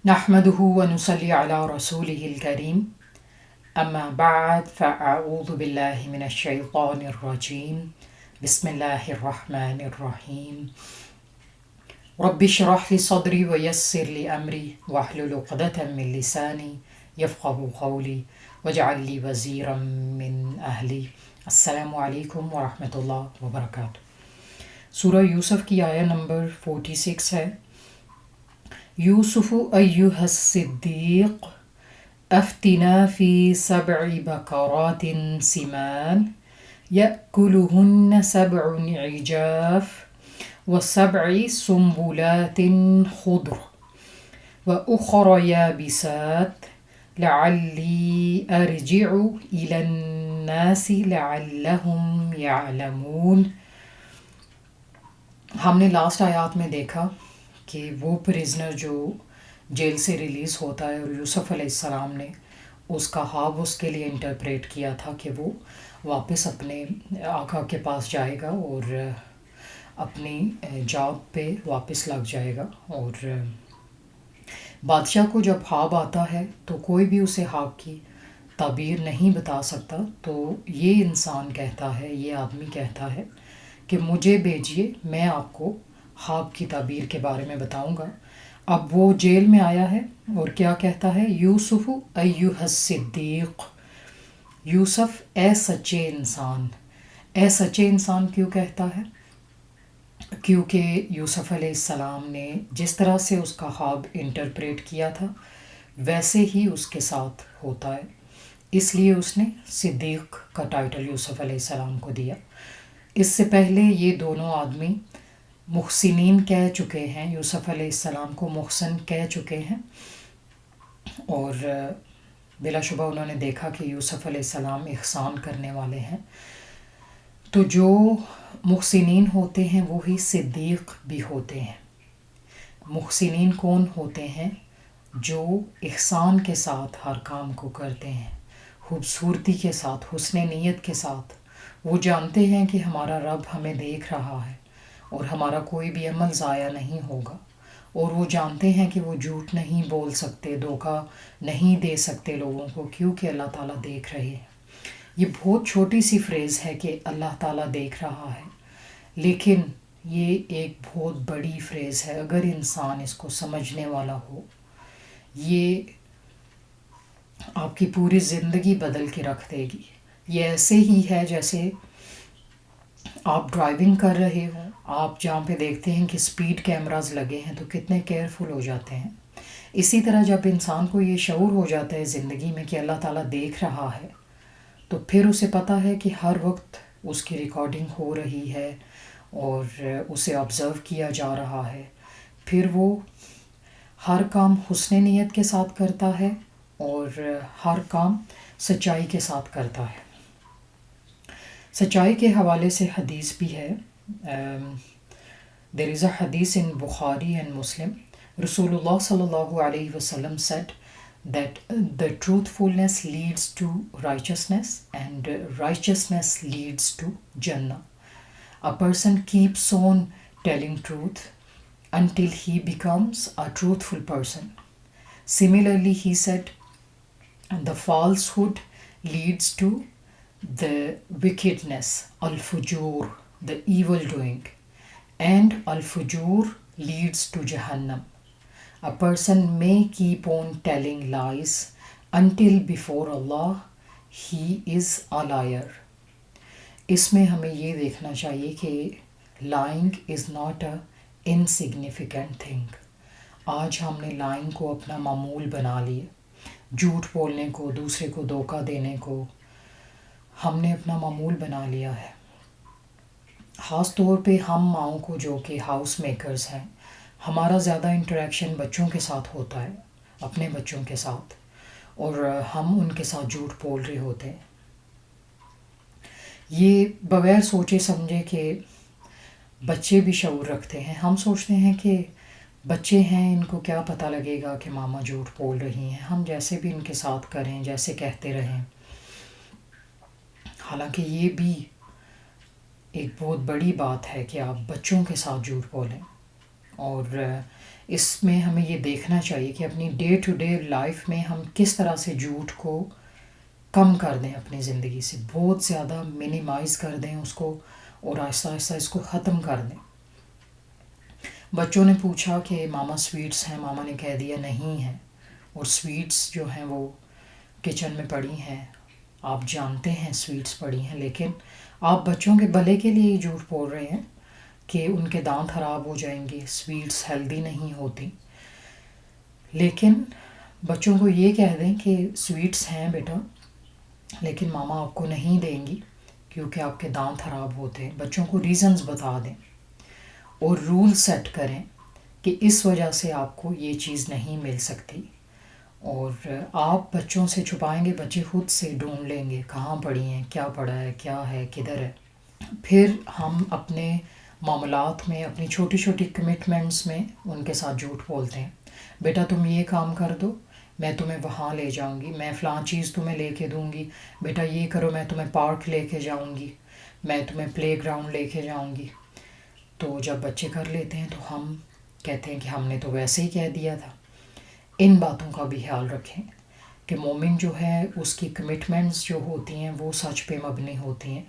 نحمده ونصلي على رسوله الكريم أما بعد فأعوذ بالله من الشيطان الرجيم بسم الله الرحمن الرحيم رب اشرح لي صدري ويسر لي أمري واحلل عقدة من لساني يفقه قولي واجعل لي وزيرا من أهلي السلام علیکم ورحمۃ اللہ وبرکاتہ۔ سورہ یوسف کی آیہ نمبر 46 ہے۔ یوسف ایہا الصدیق افتنا فی 7 بقرات سمان یأکلہن 7 عجاف و7 سنبلات خضر وأخر یابسات لعلی ارجع الی الناس لعلہم یعلمون۔ ہم نے لاسٹ آیات میں دیکھا کہ وہ پریزنر جو جیل سے ریلیز ہوتا ہے اور یوسف علیہ السلام نے اس کا خواب اس کے لیے انٹرپریٹ کیا تھا کہ وہ واپس اپنے آقا کے پاس جائے گا اور اپنی جاب پہ واپس لگ جائے گا۔ اور بادشاہ کو جب خواب آتا ہے تو کوئی بھی اسے خواب کی تعبیر نہیں بتا سکتا، تو یہ انسان کہتا ہے، یہ آدمی کہتا ہے کہ مجھے بھیجیے، میں آپ کو خواب کی تعبیر کے بارے میں بتاؤں گا۔ اب وہ جیل میں آیا ہے اور کیا کہتا ہے؟ یوسف ایہا الصدیق، یوسف اے سچے انسان۔ اے سچے انسان کیوں کہتا ہے؟ کیونکہ یوسف علیہ السلام نے جس طرح سے اس کا خواب انٹرپریٹ کیا تھا ویسے ہی اس کے ساتھ ہوتا ہے، اس لیے اس نے صدیق کا ٹائٹل یوسف علیہ السلام کو دیا۔ اس سے پہلے یہ دونوں آدمی محسنین کہہ چکے ہیں، یوسف علیہ السلام کو محسن کہہ چکے ہیں، اور بلا شبہ انہوں نے دیکھا کہ یوسف علیہ السلام احسان کرنے والے ہیں۔ تو جو محسنین ہوتے ہیں وہی صدیق بھی ہوتے ہیں۔ محسنین کون ہوتے ہیں؟ جو احسان کے ساتھ ہر کام کو کرتے ہیں، خوبصورتی کے ساتھ، حسن نیت کے ساتھ۔ وہ جانتے ہیں کہ ہمارا رب ہمیں دیکھ رہا ہے اور ہمارا کوئی بھی عمل ضائع نہیں ہوگا، اور وہ جانتے ہیں کہ وہ جھوٹ نہیں بول سکتے، دھوکہ نہیں دے سکتے لوگوں کو، کیونکہ اللہ تعالیٰ دیکھ رہے ہیں۔ یہ بہت چھوٹی سی فریز ہے کہ اللہ تعالیٰ دیکھ رہا ہے، لیکن یہ ایک بہت بڑی فریز ہے۔ اگر انسان اس کو سمجھنے والا ہو، یہ آپ کی پوری زندگی بدل کے رکھ دے گی۔ یہ ایسے ہی ہے جیسے آپ ڈرائیونگ کر رہے ہوں، آپ جہاں پہ دیکھتے ہیں کہ سپیڈ کیمراز لگے ہیں تو کتنے کیئرفل ہو جاتے ہیں۔ اسی طرح جب انسان کو یہ شعور ہو جاتا ہے زندگی میں کہ اللہ تعالیٰ دیکھ رہا ہے، تو پھر اسے پتہ ہے کہ ہر وقت اس کی ریکارڈنگ ہو رہی ہے اور اسے آبزرو کیا جا رہا ہے۔ پھر وہ ہر کام حسن نیت کے ساتھ کرتا ہے اور ہر کام سچائی کے ساتھ کرتا ہے۔ سچائی کے حوالے سے حدیث بھی ہے۔ There is a hadith in Bukhari and Muslim. Rasulullah sallallahu alayhi wasallam said that the truthfulness leads to righteousness and righteousness leads to Jannah. A person keeps on telling truth until he becomes a truthful person. Similarly, he said, the falsehood leads to the wickedness, al-fujur, the evil doing, and al-fujur leads to Jahannam. A person may keep on telling lies until before Allah he is a liar. اس میں ہمیں یہ دیکھنا چاہیے کہ lying is not a insignificant thing. آج ہم نے lying کو اپنا معمول بنا لیے، جھوٹ بولنے کو، دوسرے کو دھوکہ دینے کو ہم نے اپنا معمول بنا لیا ہے۔ خاص طور پہ ہم ماؤں کو جو کہ ہاؤس میکرز ہیں، ہمارا زیادہ انٹریکشن بچوں کے ساتھ ہوتا ہے، اپنے بچوں کے ساتھ، اور ہم ان کے ساتھ جھوٹ بول رہے ہوتے ہیں۔ یہ بغیر سوچے سمجھے کہ بچے بھی شعور رکھتے ہیں۔ ہم سوچتے ہیں کہ بچے ہیں، ان کو کیا پتہ لگے گا کہ ماما جھوٹ بول رہی ہیں، ہم جیسے بھی ان کے ساتھ کریں، جیسے کہتے رہیں۔ حالانکہ یہ بھی ایک بہت بڑی بات ہے کہ آپ بچوں کے ساتھ جھوٹ بولیں، اور اس میں ہمیں یہ دیکھنا چاہیے کہ اپنی ڈے ٹو ڈے لائف میں ہم کس طرح سے جھوٹ کو کم کر دیں، اپنی زندگی سے بہت زیادہ منیمائز کر دیں اس کو، اور آہستہ آہستہ اس کو ختم کر دیں۔ بچوں نے پوچھا کہ ماما سویٹس ہیں، ماما نے کہہ دیا نہیں ہیں، اور سویٹس جو ہیں وہ کچن میں پڑی ہیں، آپ جانتے ہیں سویٹس پڑی ہیں، لیکن آپ بچوں کے بھلے کے لیے جھوٹ بول رہے ہیں کہ ان کے دانت خراب ہو جائیں گے، سویٹس ہیلدی نہیں ہوتی۔ لیکن بچوں کو یہ کہہ دیں کہ سویٹس ہیں بیٹا، لیکن ماما آپ کو نہیں دیں گی کیونکہ آپ کے دانت خراب ہوتے ہیں۔ بچوں کو ریزنز بتا دیں اور رول سیٹ کریں کہ اس وجہ سے آپ کو یہ چیز نہیں مل سکتی، اور آپ بچوں سے چھپائیں گے، بچے خود سے ڈھونڈ لیں گے کہاں پڑھی ہیں، کیا پڑھا ہے، کیا ہے، کدھر ہے۔ پھر ہم اپنے معاملات میں، اپنی چھوٹی چھوٹی کمٹمنٹس میں ان کے ساتھ جھوٹ بولتے ہیں۔ بیٹا تم یہ کام کر دو، میں تمہیں وہاں لے جاؤں گی، میں فلاں چیز تمہیں لے کے دوں گی، بیٹا یہ کرو، میں تمہیں پارک لے کے جاؤں گی، میں تمہیں پلے گراؤنڈ لے کے جاؤں گی۔ تو جب بچے کر لیتے ہیں تو ہم کہتے ہیں کہ ہم نے تو ویسے ہی کہہ دیا تھا۔ ان باتوں کا بھی خیال رکھیں کہ مومن جو ہے اس کی کمٹمنٹس جو ہوتی ہیں وہ سچ پہ مبنی ہوتی ہیں،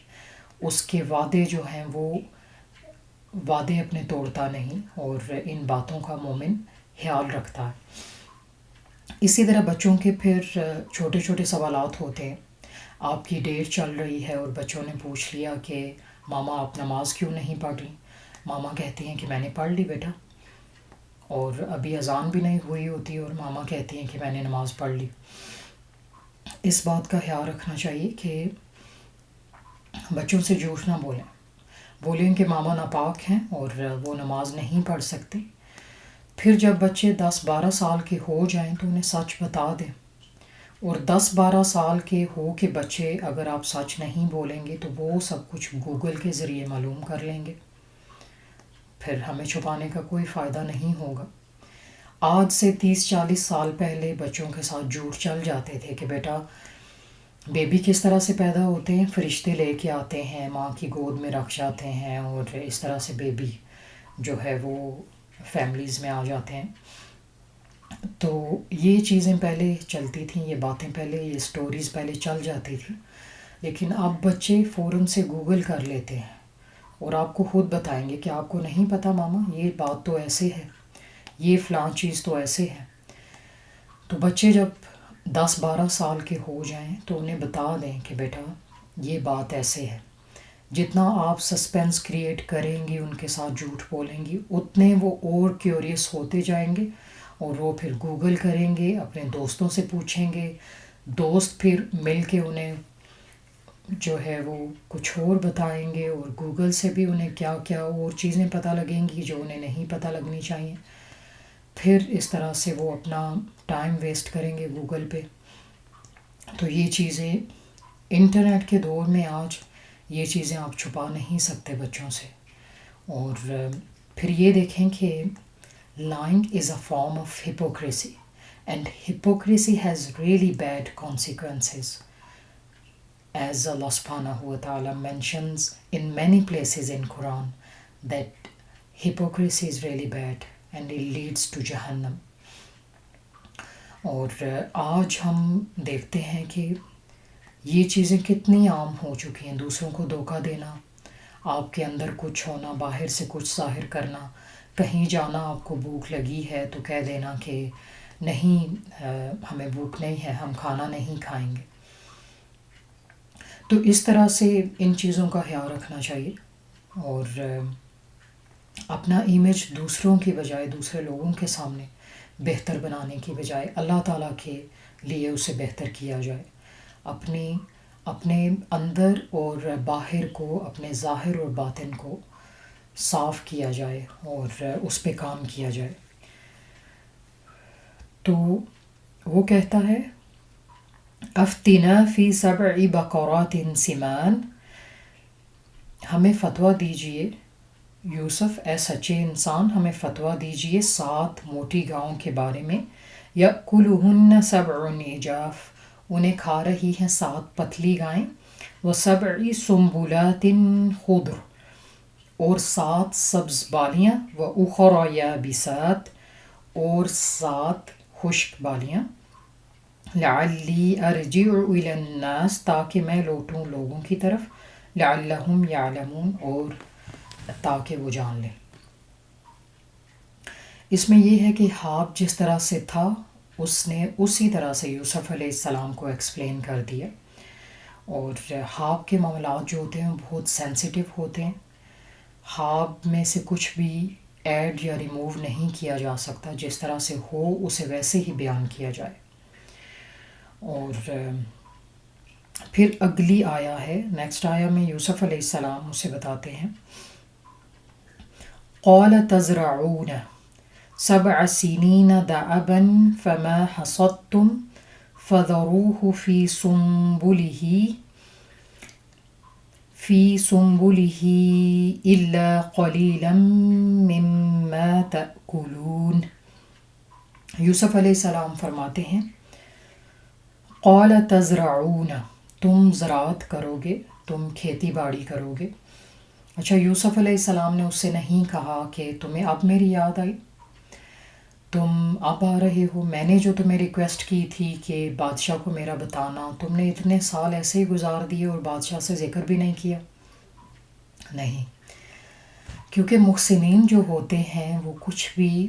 اس کے وعدے جو ہیں وہ وعدے اپنے توڑتا نہیں، اور ان باتوں کا مومن خیال رکھتا ہے۔ اسی طرح بچوں کے پھر چھوٹے چھوٹے سوالات ہوتے ہیں۔ آپ کی ڈیٹ چل رہی ہے اور بچوں نے پوچھ لیا کہ ماما آپ نماز کیوں نہیں پڑھ رہی؟ ماما کہتی ہیں کہ میں نے پڑھ لی بیٹا، اور ابھی اذان بھی نہیں ہوئی ہوتی اور ماما کہتی ہیں کہ میں نے نماز پڑھ لی۔ اس بات کا خیال رکھنا چاہیے کہ بچوں سے جھوٹ نہ بولیں کہ ماما ناپاک ہیں اور وہ نماز نہیں پڑھ سکتے۔ پھر جب بچے 10-12 سال کے ہو جائیں تو انہیں سچ بتا دیں، اور 10-12 سال کے ہو کے بچے اگر آپ سچ نہیں بولیں گے تو وہ سب کچھ گوگل کے ذریعے معلوم کر لیں گے، پھر ہمیں چھپانے کا کوئی فائدہ نہیں ہوگا۔ آج سے 30-40 سال پہلے بچوں کے ساتھ جھوٹ چل جاتے تھے کہ بیٹا بیبی کس طرح سے پیدا ہوتے ہیں، فرشتے لے کے آتے ہیں، ماں کی گود میں رکھ جاتے ہیں، اور اس طرح سے بیبی جو ہے وہ فیملیز میں آ جاتے ہیں۔ تو یہ چیزیں پہلے چلتی تھیں، یہ باتیں پہلے، یہ سٹوریز پہلے چل جاتی تھیں، لیکن اب بچے فوراً سے گوگل کر لیتے ہیں اور آپ کو خود بتائیں گے کہ آپ کو نہیں پتہ ماما یہ بات تو ایسے ہے، یہ فلاں چیز تو ایسے ہے۔ تو بچے جب 10-12 سال کے ہو جائیں تو انہیں بتا دیں کہ بیٹا یہ بات ایسے ہے۔ جتنا آپ سسپینس کریٹ کریں گی، ان کے ساتھ جھوٹ بولیں گی، اتنے وہ اور کیوریس ہوتے جائیں گے، اور وہ پھر گوگل کریں گے، اپنے دوستوں سے پوچھیں گے، دوست پھر مل کے انہیں جو ہے وہ کچھ اور بتائیں گے، اور گوگل سے بھی انہیں کیا کیا اور چیزیں پتہ لگیں گی جو انہیں نہیں پتہ لگنی چاہیے۔ پھر اس طرح سے وہ اپنا ٹائم ویسٹ کریں گے گوگل پہ۔ تو یہ چیزیں انٹرنیٹ کے دور میں آج یہ چیزیں آپ چھپا نہیں سکتے بچوں سے۔ اور پھر یہ دیکھیں کہ lying is a form of hypocrisy and hypocrisy has really bad consequences, as Allah subhanahu wa ta'ala mentions in many places in Quran that hypocrisy is really bad and it leads to Jahannam۔ اور آج ہم دیکھتے ہیں کہ یہ چیزیں کتنی عام ہو چکی ہیں، دوسروں کو دھوکہ دینا، آپ کے اندر کچھ ہونا، باہر سے کچھ ظاہر کرنا، کہیں جانا، آپ کو بھوک لگی ہے تو کہہ دینا کہ نہیں ہمیں بھوک نہیں ہے، ہم کھانا نہیں کھائیں گے۔ تو اس طرح سے ان چیزوں کا خیال رکھنا چاہیے، اور اپنا امیج دوسروں کی بجائے، دوسرے لوگوں کے سامنے بہتر بنانے کی بجائے اللہ تعالیٰ کے لیے اسے بہتر کیا جائے۔ اپنے اندر اور باہر کو، اپنے ظاہر اور باطن کو صاف کیا جائے اور اس پہ کام کیا جائے۔ تو وہ کہتا ہے افتنا فی 7 بقرات سمان، ہمیں فتویٰ دیجئے یوسف اے سچے انسان، ہمیں فتویٰ دیجئے 7 موٹی گاؤں کے بارے میں، یأکلہن 7 عجاف، انہیں کھا رہی ہیں 7 پتلی گائیں، و7 سنبلات خضر، اور 7 سبز بالیاں، و اخر یابسات، اور 7 خشک بالیاں، لعلی ارجع الی الناس تاکہ میں لوٹوں لوگوں کی طرف، لعلہم یعلمون اور تاکہ وہ جان لیں۔ اس میں یہ ہے کہ خواب جس طرح سے تھا اس نے اسی طرح سے یوسف علیہ السلام کو ایکسپلین کر دیا، اور خواب کے معاملات جو ہوتے ہیں وہ بہت سینسیٹیو ہوتے ہیں، خواب میں سے کچھ بھی ایڈ یا ریموو نہیں کیا جا سکتا، جس طرح سے ہو اسے ویسے ہی بیان کیا جائے۔ اور پھر اگلی آیا ہے، نیکسٹ آیا میں یوسف علیہ السلام اسے بتاتے ہیں، قال تزرعون 7 سنین دأبا فما حصدتم فذروه في سنبله إلا قليلا مما تأكلون۔ یوسف علیہ السلام فرماتے ہیں، قال تزرعون، تم زراعت کرو گے، تم کھیتی باڑی کرو گے۔ اچھا، یوسف علیہ السلام نے اس سے نہیں کہا کہ تمہیں اب میری یاد آئی، تم اب آ رہے ہو، میں نے جو تمہیں ریکویسٹ کی تھی کہ بادشاہ کو میرا بتانا، تم نے اتنے سال ایسے ہی گزار دیے اور بادشاہ سے ذکر بھی نہیں کیا۔ نہیں، کیونکہ محسنین جو ہوتے ہیں وہ کچھ بھی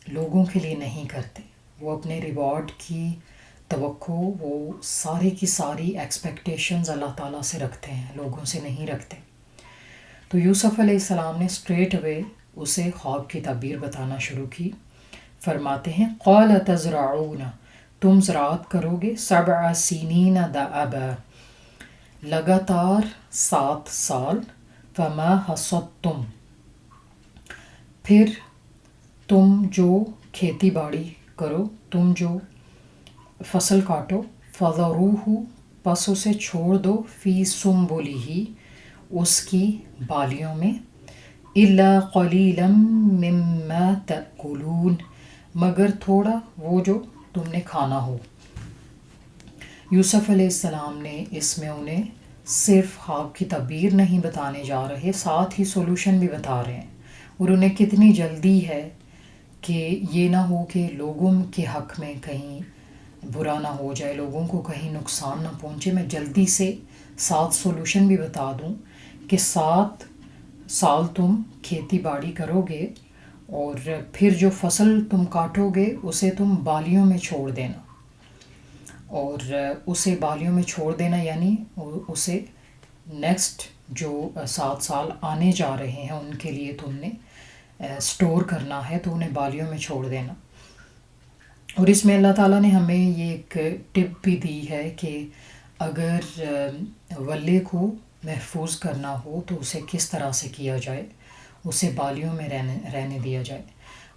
لوگوں کے لیے نہیں کرتے، وہ اپنے ریوارڈ کی توقع، وہ ساری کی ساری ایکسپیکٹیشنز اللہ تعالیٰ سے رکھتے ہیں، لوگوں سے نہیں رکھتے۔ تو یوسف علیہ السلام نے اسٹریٹ اوے اسے خواب کی تعبیر بتانا شروع کی۔ فرماتے ہیں، قال تزرعون، تم زراعت کرو گے، 7 سنین دأبا، لگاتار 7 سال، فما حصدتم، پھر تم جو کھیتی باڑی کرو، تم جو فصل کاٹو، فذروہ، پس اسے چھوڑ دو، فی سنبلہ، اس کی بالیوں میں، الا قلیلا مما تأکلون، مگر تھوڑا وہ جو تم نے کھانا ہو۔ یوسف علیہ السلام نے اس میں انہیں صرف خواب کی تعبیر نہیں بتانے جا رہے، ساتھ ہی سولوشن بھی بتا رہے ہیں، اور انہیں کتنی جلدی ہے کہ یہ نہ ہو کہ لوگوں کے حق میں کہیں برا نہ ہو جائے، لوگوں کو کہیں نقصان نہ پہنچے۔ میں جلدی سے 7 سولوشن بھی بتا دوں کہ 7 سال تم کھیتی باڑی کرو گے، اور پھر جو فصل تم کاٹو گے اسے تم بالیوں میں چھوڑ دینا، اور اسے بالیوں میں چھوڑ دینا یعنی اسے نیکسٹ جو 7 سال آنے جا رہے ہیں ان کے لیے تم نے سٹور کرنا ہے، تو انہیں بالیوں میں چھوڑ دینا۔ اور اس میں اللہ تعالیٰ نے ہمیں یہ ایک ٹپ بھی دی ہے کہ اگر غلے کو محفوظ کرنا ہو تو اسے کس طرح سے کیا جائے، اسے بالیوں میں رہنے دیا جائے۔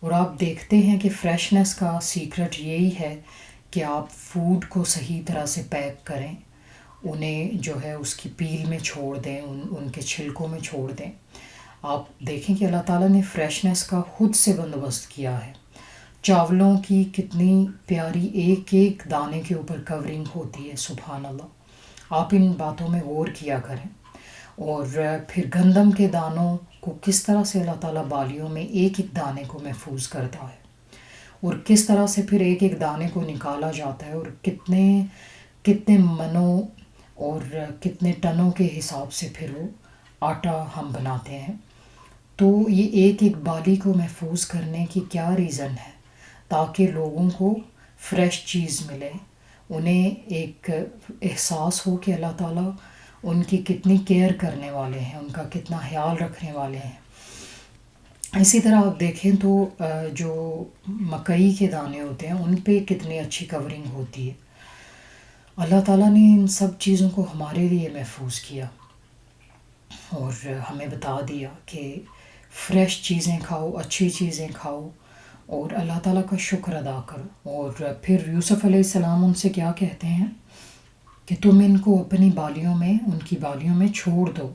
اور آپ دیکھتے ہیں کہ فریشنس کا سیکرٹ یہی ہے کہ آپ فوڈ کو صحیح طرح سے پیک کریں، انہیں جو ہے اس کی پیل میں چھوڑ دیں، ان کے چھلکوں میں چھوڑ دیں۔ آپ دیکھیں کہ اللہ تعالیٰ نے فریشنس کا خود سے بندوبست کیا ہے۔ چاولوں کی کتنی پیاری ایک ایک دانے کے اوپر کورنگ ہوتی ہے، سبحان اللہ، آپ ان باتوں میں غور کیا کریں۔ اور پھر گندم کے دانوں کو کس طرح سے اللہ تعالیٰ بالیوں میں ایک ایک دانے کو محفوظ کرتا ہے، اور کس طرح سے پھر ایک ایک دانے کو نکالا جاتا ہے، اور کتنے منوں اور کتنے ٹنوں کے حساب سے پھر وہ آٹا ہم بناتے ہیں۔ تو یہ ایک ایک بالی کو محفوظ کرنے کی کیا ریزن ہے؟ تاکہ لوگوں کو فریش چیز ملے، انہیں ایک احساس ہو کہ اللہ تعالیٰ ان کی کتنی کیئر کرنے والے ہیں، ان کا کتنا خیال رکھنے والے ہیں۔ اسی طرح آپ دیکھیں تو جو مکئی کے دانے ہوتے ہیں ان پہ کتنی اچھی کورنگ ہوتی ہے۔ اللہ تعالیٰ نے ان سب چیزوں کو ہمارے لیے محفوظ کیا اور ہمیں بتا دیا کہ فریش چیزیں کھاؤ، اچھی چیزیں کھاؤ، اور اللہ تعالیٰ کا شکر ادا کرو۔ اور پھر یوسف علیہ السلام ان سے کیا کہتے ہیں کہ تم ان کو اپنی بالیوں میں، ان کی بالیوں میں چھوڑ دو،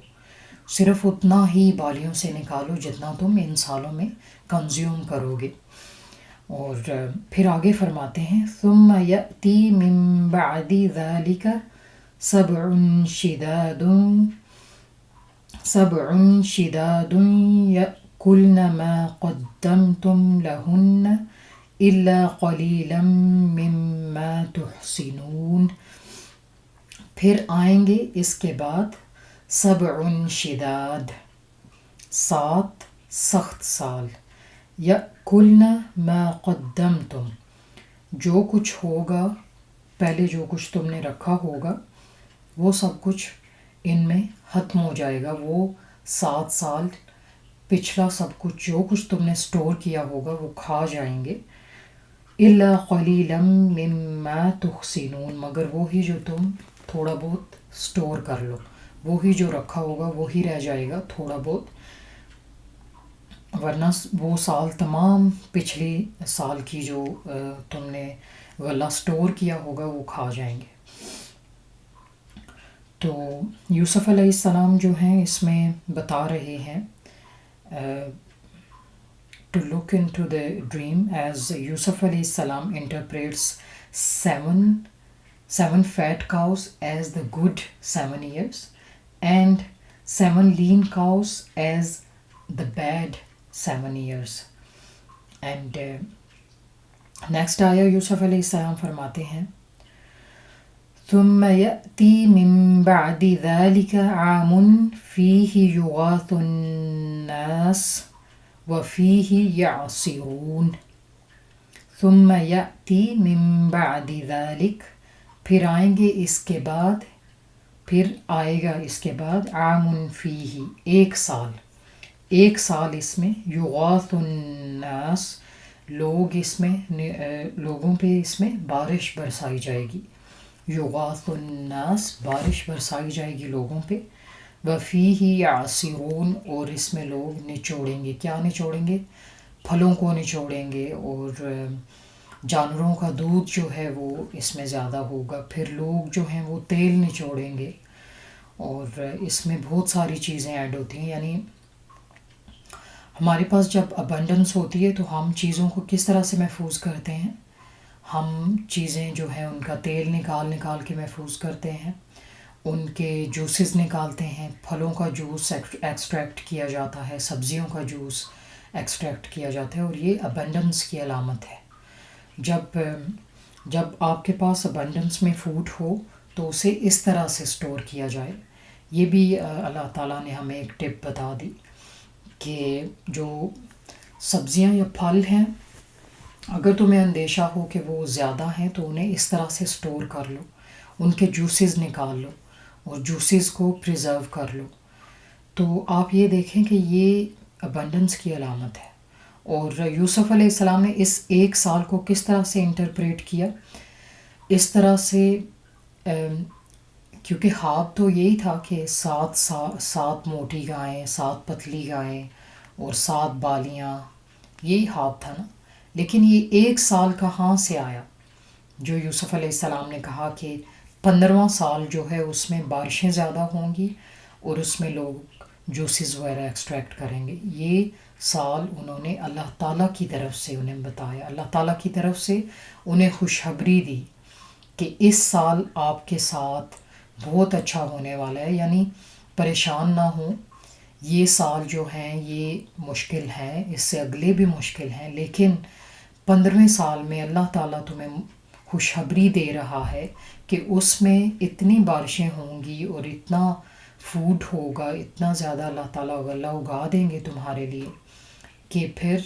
صرف اتنا ہی بالیوں سے نکالو جتنا تم ان سالوں میں کنزیوم کرو گے۔ اور پھر آگے فرماتے ہیں، ثم یأتی من بعد ذلك 7 شداد یأکلن ما قدمتم لہن إلا قليلا مما تحسنون. پھر آئیں گے اس کے بعد سبع شداد، 7 سخت سال، یأکلن ما قدمتم، جو کچھ ہوگا پہلے جو کچھ تم نے رکھا ہوگا وہ سب کچھ ان میں ختم ہو جائے گا. وہ 7 سال پچھلا سب کچھ جو کچھ تم نے سٹور کیا ہوگا وہ کھا جائیں گے. الا قلیلا مما تحسنون، مگر وہی جو تم تھوڑا بہت سٹور کر لو، وہی جو رکھا ہوگا وہی رہ جائے گا تھوڑا بہت، ورنہ وہ سال تمام پچھلی سال کی جو تم نے غلہ سٹور کیا ہوگا وہ کھا جائیں گے. تو یوسف علیہ السلام جو ہیں اس میں بتا رہے ہیں to look into the dream, as Yusuf alayhi salam interprets seven fat cows as the good 7 years and 7 lean cows as the bad 7 years. And next ayah Yusuf alayhi salam فرماتے ہیں ثم يأتي من بعد ذلك عام فيه يغاث الناس وفيه يعصرون. ثم يأتي من بعد ذلك، پھر آئیں گے اس کے بعد، پھر آئے گا اس کے بعد عام فیہ، ایک سال اس میں، یغاث الناس، لوگوں پہ اس میں بارش برسائی جائے گی. یغاث الناس، بارش برسائی جائے گی لوگوں پہ. وفیہ یعصرون، اور اس میں لوگ نچوڑیں گے. کیا نچوڑیں گے؟ پھلوں کو نچوڑیں گے، اور جانوروں کا دودھ جو ہے وہ اس میں زیادہ ہوگا. پھر لوگ جو ہیں وہ تیل نچوڑیں گے، اور اس میں بہت ساری چیزیں ایڈ ہوتی ہیں. یعنی ہمارے پاس جب ابنڈنس ہوتی ہے تو ہم چیزوں کو کس طرح سے محفوظ کرتے ہیں؟ ہم چیزیں جو ہیں ان کا تیل نکال کے محفوظ کرتے ہیں، ان کے جوسز نکالتے ہیں، پھلوں کا جوس ایکسٹریکٹ کیا جاتا ہے، سبزیوں کا جوس ایکسٹریکٹ کیا جاتا ہے، اور یہ ابنڈنس کی علامت ہے. جب آپ کے پاس ابنڈنس میں فوڈ ہو تو اسے اس طرح سے سٹور کیا جائے. یہ بھی اللہ تعالیٰ نے ہمیں ایک ٹپ بتا دی کہ جو سبزیاں یا پھل ہیں اگر تمہیں اندیشہ ہو کہ وہ زیادہ ہیں تو انہیں اس طرح سے سٹور کر لو، ان کے جوسز نکال لو اور جوسز کو پریزرو کر لو. تو آپ یہ دیکھیں کہ یہ ابنڈنس کی علامت ہے. اور یوسف علیہ السلام نے اس ایک سال کو کس طرح سے انٹرپریٹ کیا؟ اس طرح سے کیونکہ خواب تو یہی تھا کہ 7 موٹی گائیں، 7 پتلی گائیں اور 7 بالیاں، یہی خواب تھا نا. لیکن یہ ایک سال کہاں سے آیا؟ جو یوسف علیہ السلام نے کہا کہ 15واں سال جو ہے اس میں بارشیں زیادہ ہوں گی اور اس میں لوگ جوسز وغیرہ ایکسٹریکٹ کریں گے. یہ سال انہوں نے اللہ تعالیٰ کی طرف سے انہیں بتایا، اللہ تعالیٰ کی طرف سے انہیں خوشخبری دی کہ اس سال آپ کے ساتھ بہت اچھا ہونے والا ہے. یعنی پریشان نہ ہوں، یہ سال جو ہیں یہ مشکل ہیں، اس سے اگلے بھی مشکل ہیں، لیکن 15ویں سال میں اللہ تعالیٰ تمہیں خوشخبری دے رہا ہے کہ اس میں اتنی بارشیں ہوں گی اور اتنا فوڈ ہوگا، اتنا زیادہ اللہ تعالیٰ غلہ اگا دیں گے تمہارے لیے کہ پھر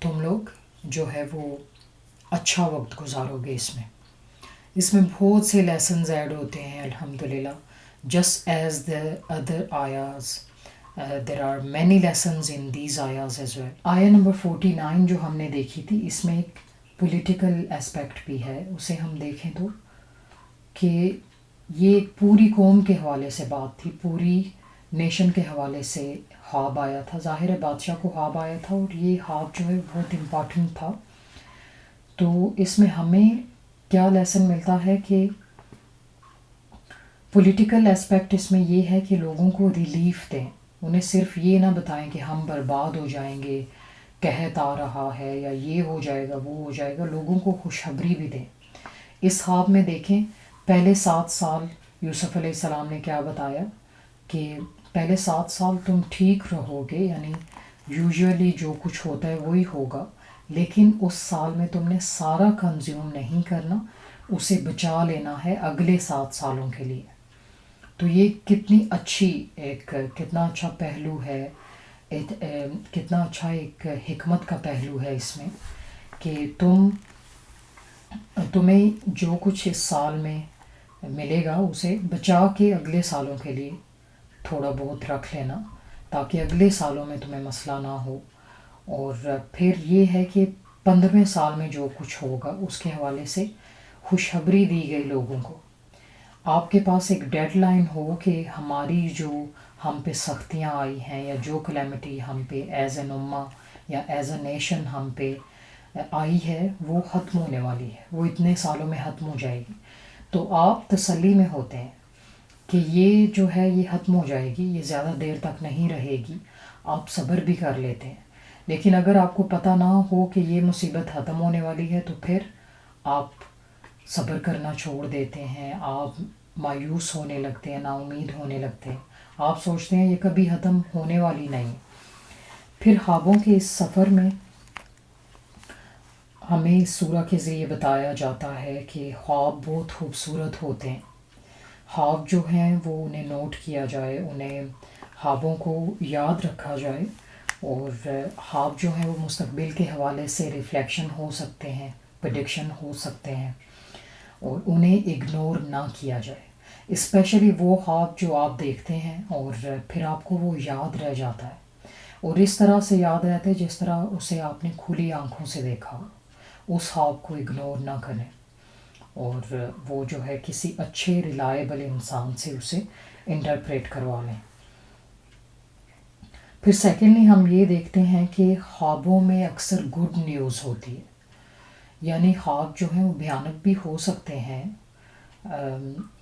تم لوگ جو ہے وہ اچھا وقت گزارو گے. اس میں بہت سے لیسنز ایڈ ہوتے ہیں الحمدللہ. جسٹ ایز دا ادر آیاز there are many lessons in these ayahs as well. آیا نمبر 49 جو ہم نے دیکھی تھی، اس میں ایک پولیٹیکل اسپیکٹ بھی ہے. اسے ہم دیکھیں تو کہ یہ پوری قوم کے حوالے سے بات تھی، پوری نیشن کے حوالے سے خواب آیا تھا. ظاہر ہے بادشاہ کو خواب آیا تھا اور یہ خواب جو ہے بہت امپارٹنٹ تھا. تو اس میں ہمیں کیا لیسن ملتا ہے کہ پولیٹیکل اسپیکٹ اس میں یہ ہے کہ لوگوں کو ریلیف دیں. انہیں صرف یہ نہ بتائیں کہ ہم برباد ہو جائیں گے، قحط آ رہا ہے، یا یہ ہو جائے گا وہ ہو جائے گا. لوگوں کو خوشخبری بھی دیں. اس خواب میں دیکھیں پہلے 7 سال یوسف علیہ السلام نے کیا بتایا کہ پہلے 7 سال تم ٹھیک رہو گے، یعنی یوزولی جو کچھ ہوتا ہے وہی ہوگا، لیکن اس سال میں تم نے سارا کنزیوم نہیں کرنا، اسے بچا لینا ہے اگلے 7 سالوں کے لیے۔ تو یہ کتنی اچھی کتنا اچھا پہلو ہے، کتنا اچھا ایک حکمت کا پہلو ہے اس میں، کہ تمہیں جو کچھ اس سال میں ملے گا اسے بچا کے اگلے سالوں کے لیے تھوڑا بہت رکھ لینا، تاکہ اگلے سالوں میں تمہیں مسئلہ نہ ہو۔ اور پھر یہ ہے کہ 15ویں سال میں جو کچھ ہوگا اس کے حوالے سے خوشخبری دی گئی لوگوں کو۔ آپ کے پاس ایک ڈیڈ لائن ہو کہ ہماری جو ہم پہ سختیاں آئی ہیں، یا جو کلیمٹی ہم پہ ایز این امہ یا ایز اے نیشن ہم پہ آئی ہے، وہ ختم ہونے والی ہے، وہ اتنے سالوں میں ختم ہو جائے گی۔ تو آپ تسلی میں ہوتے ہیں کہ یہ جو ہے یہ ختم ہو جائے گی، یہ زیادہ دیر تک نہیں رہے گی، آپ صبر بھی کر لیتے ہیں۔ لیکن اگر آپ کو پتہ نہ ہو کہ یہ مصیبت ختم ہونے والی ہے، تو پھر آپ صبر کرنا چھوڑ دیتے ہیں، آپ مایوس ہونے لگتے ہیں، نا امید ہونے لگتے ہیں، آپ سوچتے ہیں یہ کبھی ختم ہونے والی نہیں۔ پھر خوابوں کے اس سفر میں ہمیں اس سورہ کے ذریعے بتایا جاتا ہے کہ خواب بہت خوبصورت ہوتے ہیں۔ خواب جو ہیں وہ انہیں نوٹ کیا جائے، انہیں خوابوں کو یاد رکھا جائے، اور خواب جو ہیں وہ مستقبل کے حوالے سے ریفلیکشن ہو سکتے ہیں، پریڈکشن ہو سکتے ہیں، اور انہیں اگنور نہ کیا جائے۔ اسپیشلی وہ خواب جو آپ دیکھتے ہیں اور پھر آپ کو وہ یاد رہ جاتا ہے، اور اس طرح سے یاد رہتا ہے جس طرح اسے آپ نے کھلی آنکھوں سے دیکھا ہو۔ اس خواب کو اگنور نہ کریں، اور وہ جو ہے کسی اچھے ریلائبل انسان سے اسے انٹرپریٹ کروا لیں۔ پھر سیکنڈلی ہم یہ دیکھتے ہیں کہ خوابوں میں اکثر گڈ نیوز ہوتی ہے، یعنی خواب جو ہیں وہ بھیانک بھی ہو سکتے ہیں،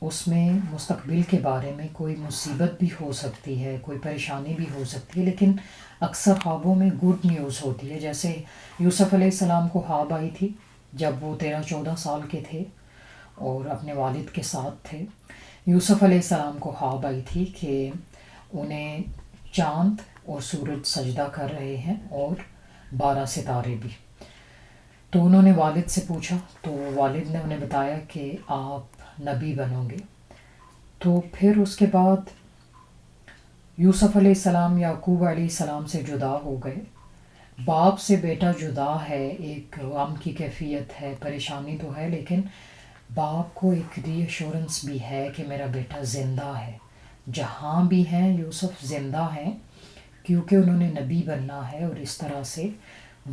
اس میں مستقبل کے بارے میں کوئی مصیبت بھی ہو سکتی ہے، کوئی پریشانی بھی ہو سکتی ہے، لیکن اکثر خوابوں میں گڈ نیوز ہوتی ہے۔ جیسے یوسف علیہ السلام کو خواب آئی تھی جب وہ 13-14 سال کے تھے اور اپنے والد کے ساتھ تھے۔ یوسف علیہ السلام کو خواب آئی تھی کہ انہیں چاند اور سورج سجدہ کر رہے ہیں، اور 12 ستارے بھی۔ تو انہوں نے والد سے پوچھا، تو والد نے انہیں بتایا کہ آپ نبی بنو گے۔ تو پھر اس کے بعد یوسف علیہ السلام یعقوب علیہ السلام سے جدا ہو گئے، باپ سے بیٹا جدا ہے، ایک غم کی کیفیت ہے، پریشانی تو ہے، لیکن باپ کو ایک ری ایشورنس بھی ہے کہ میرا بیٹا زندہ ہے، جہاں بھی ہیں یوسف زندہ ہیں، کیونکہ انہوں نے نبی بننا ہے، اور اس طرح سے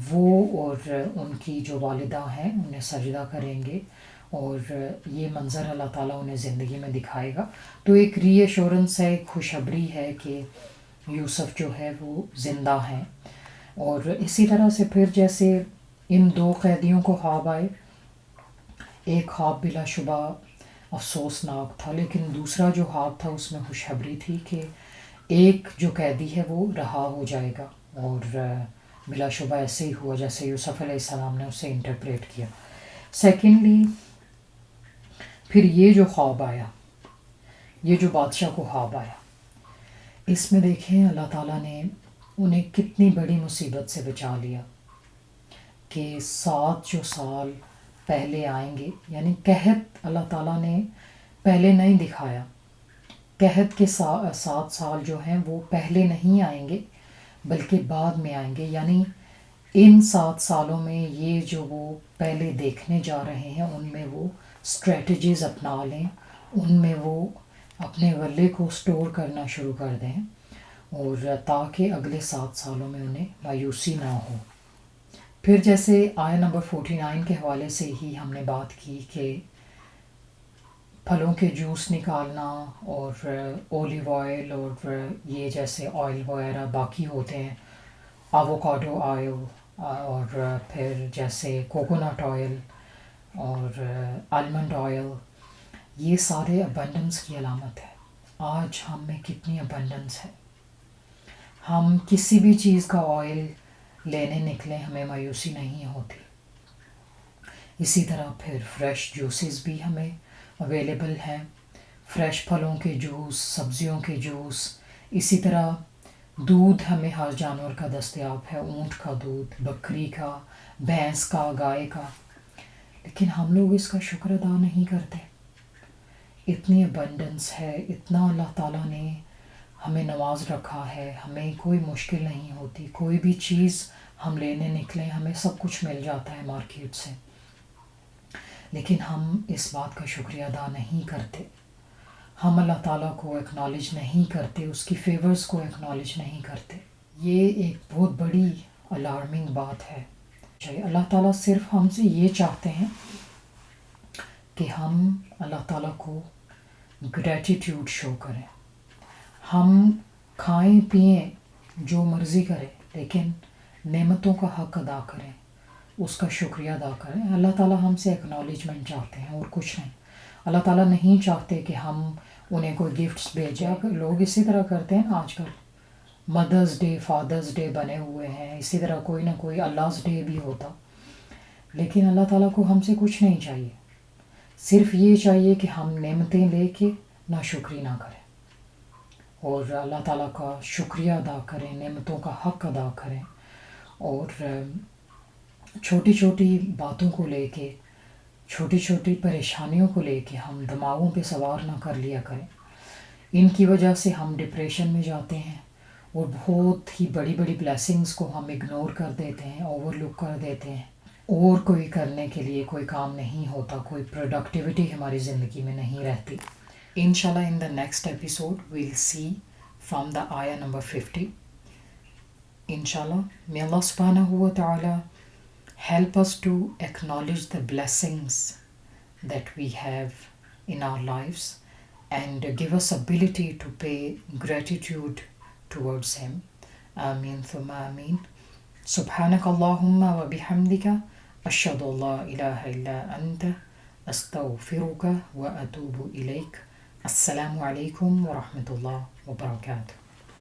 وہ اور ان کی جو والدہ ہیں انہیں سجدہ کریں گے، اور یہ منظر اللہ تعالیٰ انہیں زندگی میں دکھائے گا۔ تو ایک ری ایشورنس ہے، ایک خوشخبری ہے کہ یوسف جو ہے وہ زندہ ہیں۔ اور اسی طرح سے پھر جیسے ان 2 قیدیوں کو خواب آئے، ایک خواب بلا شبہ افسوسناک تھا، لیکن دوسرا جو خواب تھا اس میں خوشخبری تھی کہ ایک جو قیدی ہے وہ رہا ہو جائے گا، اور بلا شبہ ایسے ہی ہوا جیسے یوسف علیہ السلام نے اسے انٹرپریٹ کیا۔ سیکنڈلی پھر یہ جو خواب آیا، یہ جو بادشاہ کو خواب آیا، اس میں دیکھیں اللہ تعالیٰ نے انہیں کتنی بڑی مصیبت سے بچا لیا، کہ 7 جو سال پہلے آئیں گے، یعنی قحط اللہ تعالیٰ نے پہلے نہیں دکھایا، قحط کے 7 سال جو ہیں وہ پہلے نہیں آئیں گے بلکہ بعد میں آئیں گے، یعنی ان 7 سالوں میں یہ جو وہ پہلے دیکھنے جا رہے ہیں ان میں وہ اسٹریٹجیز اپنا لیں، ان میں وہ اپنے غلے کو سٹور کرنا شروع کر دیں، اور تاکہ اگلے 7 سالوں میں انہیں مایوسی نہ ہو۔ پھر جیسے آیہ نمبر 49 کے حوالے سے ہی ہم نے بات کی کہ پھلوں کے جوس نکالنا، اور اولیو آئل، اور یہ جیسے آئل وغیرہ باقی ہوتے ہیں، ایووکاڈو آئل، اور پھر جیسے کوکونٹ آئل اور آلمنڈ آئل، یہ سارے ابنڈنس کی علامت ہے۔ آج ہم میں کتنی ابنڈنس ہے، ہم کسی بھی چیز کا آئل لینے نکلیں ہمیں مایوسی نہیں ہوتی۔ اسی طرح پھر فریش جوسز بھی ہمیں اویلیبل ہیں، فریش پھلوں کے جوس، سبزیوں کے جوس، اسی طرح دودھ ہمیں ہر جانور کا دستیاب ہے، اونٹ کا دودھ، بکری کا، بھینس کا، گائے کا، لیکن ہم لوگ اس کا شکر ادا نہیں کرتے. اتنی ابنڈنس ہے، اتنا اللہ تعالیٰ نے ہمیں نواز رکھا ہے، ہمیں کوئی مشکل نہیں ہوتی. کوئی بھی چیز ہم لینے نکلیں ہمیں سب کچھ مل جاتا ہے مارکیٹ سے، لیکن ہم اس بات کا شکریہ ادا نہیں کرتے. ہم اللہ تعالیٰ کو اکنالج نہیں کرتے، اس کی فیورز کو اکنالج نہیں کرتے. یہ ایک بہت بڑی الارمنگ بات ہے. اللہ تعالیٰ صرف ہم سے یہ چاہتے ہیں کہ ہم اللہ تعالیٰ کو گریٹیٹیوڈ شو کریں. ہم کھائیں پئیں جو مرضی کریں، لیکن نعمتوں کا حق ادا کریں، اس کا شکریہ ادا کریں. اللہ تعالیٰ ہم سے اکنالجمنٹ چاہتے ہیں اور کچھ نہیں. اللہ تعالیٰ نہیں چاہتے کہ ہم انہیں کوئی گفٹس بھیجیں. لوگ اسی طرح کرتے ہیں آج کل. مدرز ڈے، فادرز ڈے بنے ہوئے ہیں، اسی طرح کوئی نہ کوئی اللہ's ڈے بھی ہوتا. لیکن اللہ تعالیٰ کو ہم سے کچھ نہیں چاہیے، صرف یہ چاہیے کہ ہم نعمتیں لے کے ناشکری نہ کریں اور اللہ تعالیٰ کا شکریہ ادا کریں، نعمتوں کا حق ادا کریں. اور چھوٹی چھوٹی باتوں کو لے کے، چھوٹی چھوٹی پریشانیوں کو لے کے ہم دماغوں پہ سوار نہ کر لیا کریں. ان کی وجہ سے ہم ڈپریشن میں جاتے ہیں اور بہت ہی بڑی بڑی بلیسنگز کو ہم اگنور کر دیتے ہیں، اوور لک کر دیتے ہیں. اور کوئی کرنے کے لیے کوئی کام نہیں ہوتا، کوئی پروڈکٹیوٹی ہماری زندگی میں نہیں رہتی. انشاءاللہ in the next episode we'll see from the ayah number 50. Inshallah, may Allah subhanahu wa ta'ala help us to acknowledge the blessings that we have in our lives and give us ability to pay gratitude towards him. Ameen thumma ameen. سبحانك اللهم وبحمدك أشهد أن لا إله إلا أنت أستغفرك وأتوب إليك. السلام عليكم ورحمة الله وبركاته.